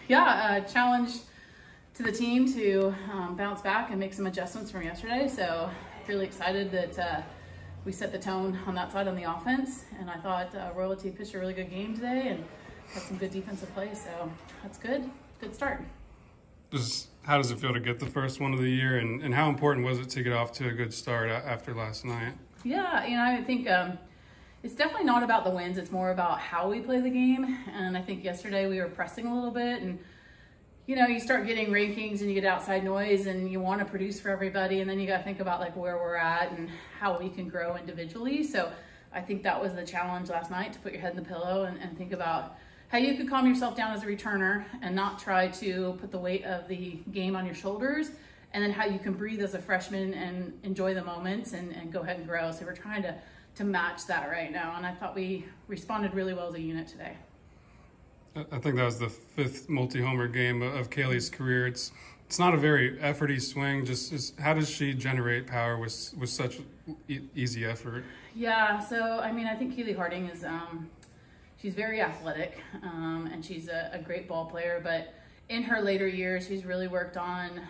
Challenge to the team to bounce back and make some adjustments from yesterday. So really excited that we set the tone on that side on the offense. And I thought Royalty pitched a really good game today and had some good defensive play. So that's good. Good start. How does it feel to get the first one of the year, and how important was it to get off to a good start after last night? Yeah, I think it's definitely not about the wins. It's more about how we play the game. And I think yesterday we were pressing a little bit, and you start getting rankings and you get outside noise and you want to produce for everybody, and then you got to think about like where we're at and how we can grow individually. So I think that was the challenge last night, to put your head in the pillow and think about how you could calm yourself down as a returner and not try to put the weight of the game on your shoulders, and then how you can breathe as a freshman and enjoy the moments and go ahead and grow. So we're trying to match that right now, and I thought we responded really well as a unit today. I think that was the 5th multi-homer game of Kaylee's career. It's not a very efforty swing. Just how does she generate power with such easy effort? Yeah, so I think Kaylee Harding is she's very athletic, and she's a great ball player, but in her later years, she's really worked on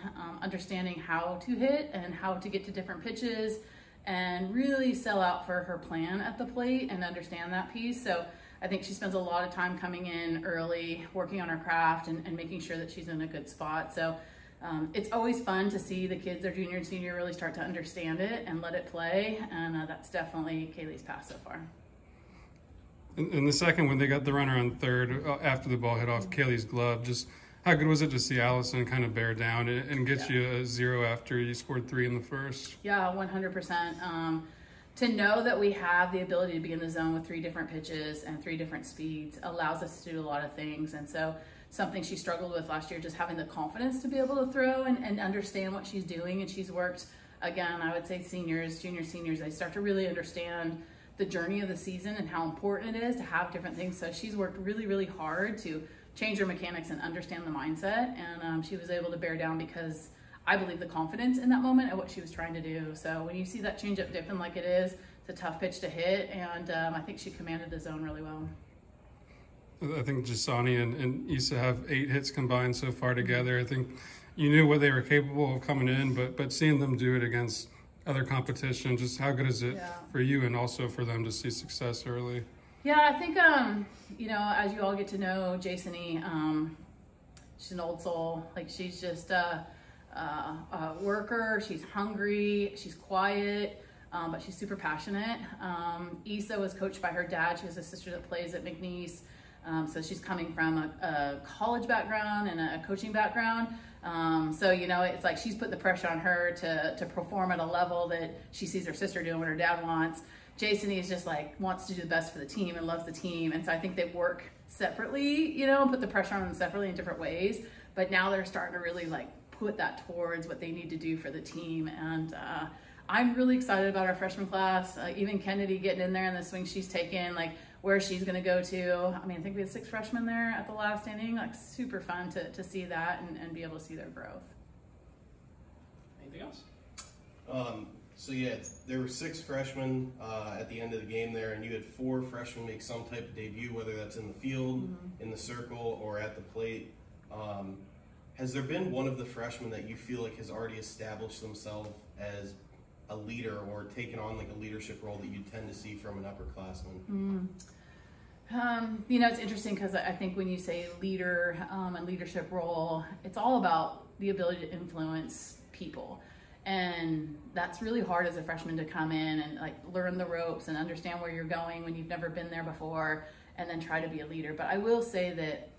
understanding how to hit and how to get to different pitches and really sell out for her plan at the plate and understand that piece. So I think she spends a lot of time coming in early, working on her craft and making sure that she's in a good spot. So it's always fun to see the kids, their junior and senior, really start to understand it and let it play. And that's definitely Kaylee's path so far. In the second, when they got the runner on third, after the ball hit off Kaylee's glove, just how good was it to see Allison kind of bear down and get you a 0 after you scored 3 in the first? Yeah, 100%. To know that we have the ability to be in the zone with 3 different pitches and 3 different speeds allows us to do a lot of things. And so something she struggled with last year, just having the confidence to be able to throw and understand what she's doing. And she's worked, again, I would say seniors, junior seniors, they start to really understand the journey of the season and how important it is to have different things. So she's worked really, really hard to change her mechanics and understand the mindset. And she was able to bear down because I believe the confidence in that moment and what she was trying to do. So when you see that changeup dipping like it is, it's a tough pitch to hit. And I think she commanded the zone really well. I think Jasani and Issa have 8 hits combined so far together. I think you knew what they were capable of coming in, but seeing them do it against other competition, just how good is it for you and also for them to see success early? Yeah, I think, as you all get to know Jasony, she's an old soul. Like, she's just a worker. She's hungry. She's quiet, but she's super passionate. Issa was coached by her dad. She has a sister that plays at McNeese. So she's coming from a college background and a coaching background. So, it's like she's put the pressure on her to perform at a level that she sees her sister doing what her dad wants. Jason is just wants to do the best for the team and loves the team. And so I think they work separately, put the pressure on them separately in different ways. But now they're starting to really put that towards what they need to do for the team. And I'm really excited about our freshman class. Even Kennedy getting in there and the swing she's taken, where she's going to go to. I think we had 6 freshmen there at the last inning. Super fun to see that and be able to see their growth. Anything else? So yeah, there were 6 freshmen at the end of the game there, and you had 4 freshmen make some type of debut, whether that's in the field, in the circle, or at the plate. Has there been one of the freshmen that you feel has already established themselves as a leader or taken on a leadership role that you tend to see from an upperclassman? It's interesting because I think when you say leader and leadership role, it's all about the ability to influence people. And that's really hard as a freshman to come in and learn the ropes and understand where you're going when you've never been there before, and then try to be a leader. But I will say that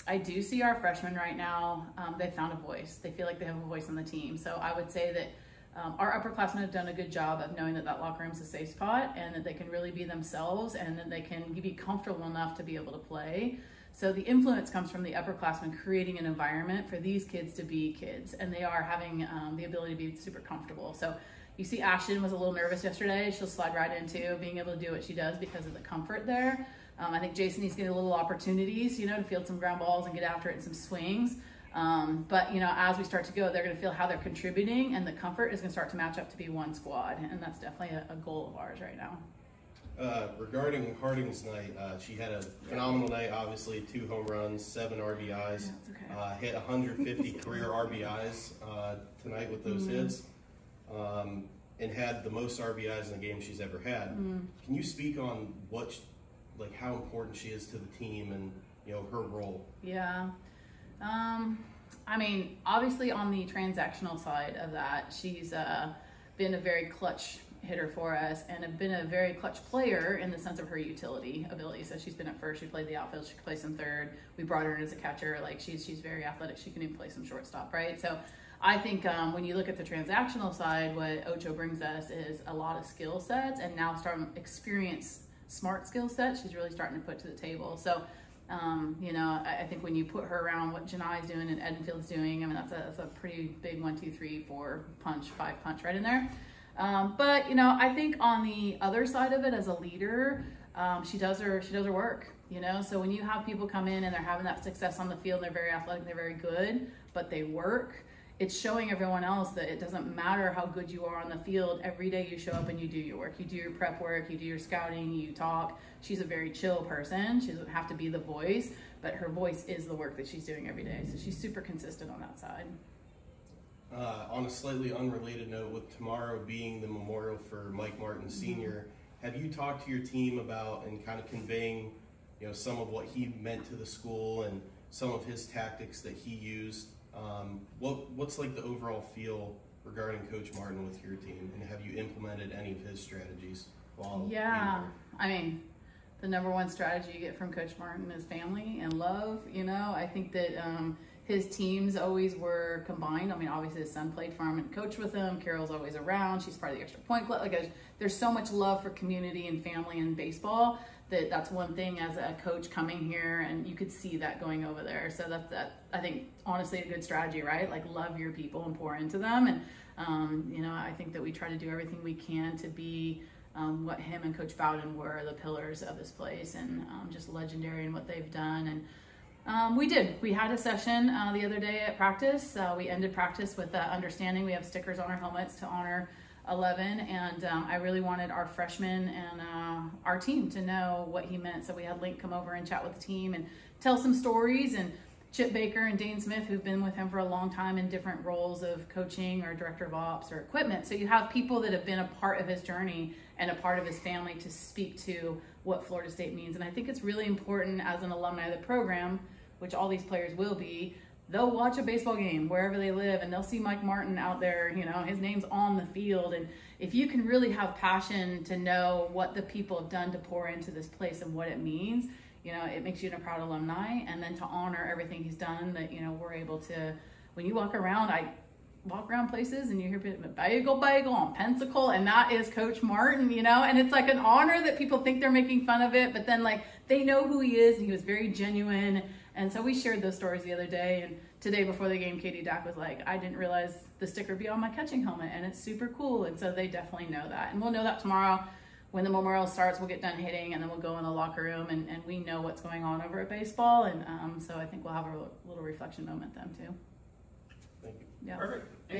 I do see our freshmen right now, they've found a voice. They feel like they have a voice on the team. So I would say that our upperclassmen have done a good job of knowing that locker room is a safe spot and that they can really be themselves and that they can be comfortable enough to be able to play. So the influence comes from the upperclassmen creating an environment for these kids to be kids, and they are having the ability to be super comfortable. So you see Ashton was a little nervous yesterday. She'll slide right into being able to do what she does because of the comfort there. I think Jason needs to get a little opportunities, to field some ground balls and get after it in some swings. But as we start to go, they're going to feel how they're contributing, and the comfort is going to start to match up to be one squad. And that's definitely a goal of ours right now. Regarding Harding's night, she had a phenomenal night. Obviously, 2 home runs, 7 RBIs. Hit 150 career RBIs tonight with those hits, and had the most RBIs in a game she's ever had. Can you speak on how important she is to the team and her role? Yeah. I mean, obviously on the transactional side of that, she's been a very clutch hitter for us and been a very clutch player in the sense of her utility ability. So she's been at first, she played the outfield, she could play some third. We brought her in as a catcher. Like she's very athletic. She can even play some shortstop, right? So I think when you look at the transactional side, what Ocho brings us is a lot of skill sets, and now starting to experience smart skill sets she's really starting to put to the table. So I think when you put her around what Janai's doing and Edenfield's doing, I mean, that's a pretty big 1, 2, 3, 4 punch, 5 punch right in there. But I think on the other side of it, as a leader, she does her work. So when you have people come in and they're having that success on the field, they're very athletic, they're very good, but they work. It's showing everyone else that it doesn't matter how good you are on the field. Every day you show up and you do your work. You do your prep work, you do your scouting, you talk. She's a very chill person. She doesn't have to be the voice, but her voice is the work that she's doing every day. So she's super consistent on that side. On a slightly unrelated note, with tomorrow being the memorial for Mike Martin Sr., have you talked to your team about and kind of conveying, some of what he meant to the school and some of his tactics that he used? What's like the overall feel regarding Coach Martin with your team, and have you implemented any of his strategies while I mean, the number one strategy you get from Coach Martin is family and love. I think that his teams always were combined. I mean, obviously his son played for him and coached with him. Carol's always around. She's part of the extra point club. Like, there's so much love for community and family in baseball that's one thing as a coach coming here, and you could see that going over there. So that's I think honestly a good strategy, right? Like, love your people and pour into them. And I think that we try to do everything we can to be what him and Coach Bowden were, the pillars of this place, and just legendary in what they've done. And we had a session the other day at practice. We ended practice with understanding. We have stickers on our helmets to honor 11, and I really wanted our freshmen and our team to know what he meant. So we had Link come over and chat with the team and tell some stories, and Chip Baker and Dane Smith, who've been with him for a long time in different roles of coaching or director of ops or equipment. So you have people that have been a part of his journey and a part of his family to speak to what Florida State means. And I think it's really important as an alumni of the program, which all these players will be. They'll watch a baseball game wherever they live, and they'll see Mike Martin out there, his name's on the field. And if you can really have passion to know what the people have done to pour into this place and what it means, it makes you a proud alumni. And then to honor everything he's done, that, we're able to, when you walk around, I walk around places and you hear people, bagel on Pensacola, and that is Coach Martin, and it's like an honor that people think they're making fun of it, but then like they know who he is, and he was very genuine. And so we shared those stories the other day, and today before the game, Katie Dack was like, I didn't realize the sticker would be on my catching helmet, and it's super cool. And so they definitely know that. And we'll know that tomorrow when the memorial starts. We'll get done hitting, and then we'll go in the locker room, and we know what's going on over at baseball. And so I think we'll have a little reflection moment then too. Thank you. Yeah. Perfect.